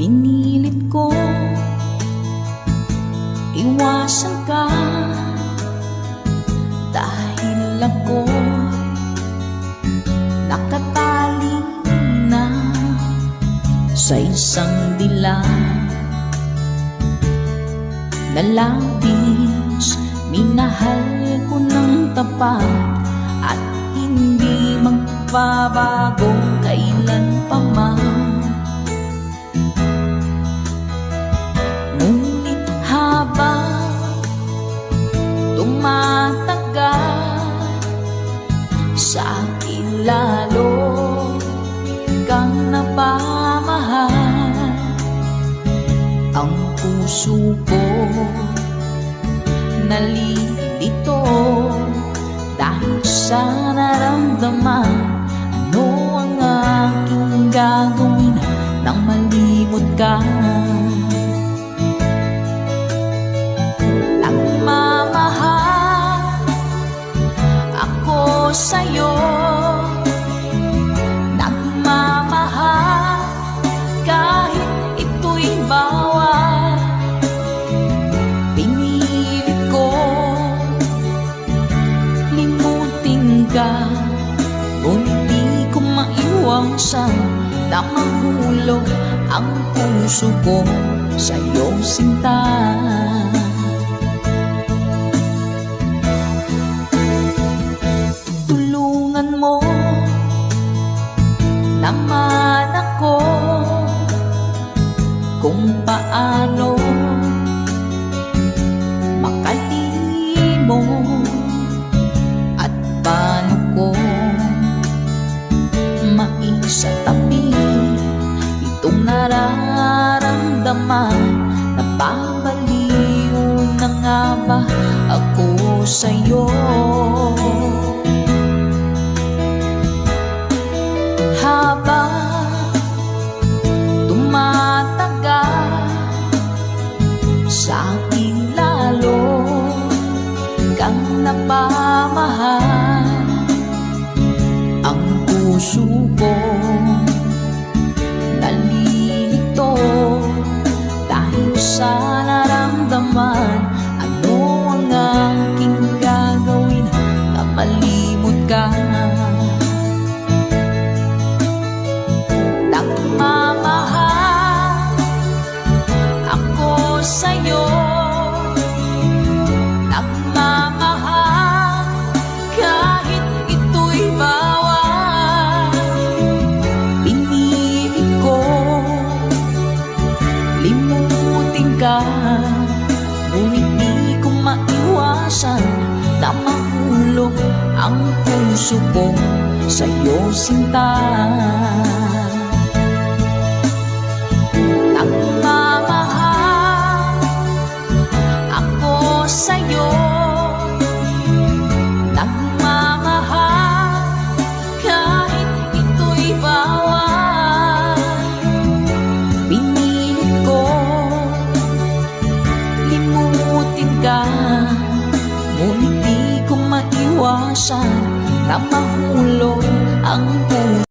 Pinilit ko iwasan ka, dahil ako nakatali na sa isang dilag na labis. Minahal ko ng tapat at hindi magbabago kailan pa man. Ngunit habang tumatagal, sa akin lalo kang napamahal. Ang puso ko nalilito dahil sa naramdaman. Ano ang aking gagawin nang malimot ka? Nagmamahal ako sa'yo, nagmamahal kahit ito'y bawal. Pinilit ko limutin ka, ngunit di ko maiwasan na mahulog ang puso ko sa'yo, sinta. Tulungan mo naman ako kung paano makalimot at paano ko maisatabi itong nararamdaman. Napabaliw na nga ba ako sa'yo? Habang tumatagal, sa akin lalo kang napamahal. Ang puso ko nalilito dahil sa naramdaman. Ano ang aking gagawin na malimot ka? Nagmamahal ako sa'yo, nagmamahal kahit ito'y bawal. Pinilit ko limutin ka, ngunit di ko maiwasan na mahulog ang puso ko sa'yo, sinta. Nagmamahal ako sa'yo, nagmamahal kahit ito'y bawal. Pinilit ko limutin ka, ngunit di ko maiwasan na mahulog ang puso.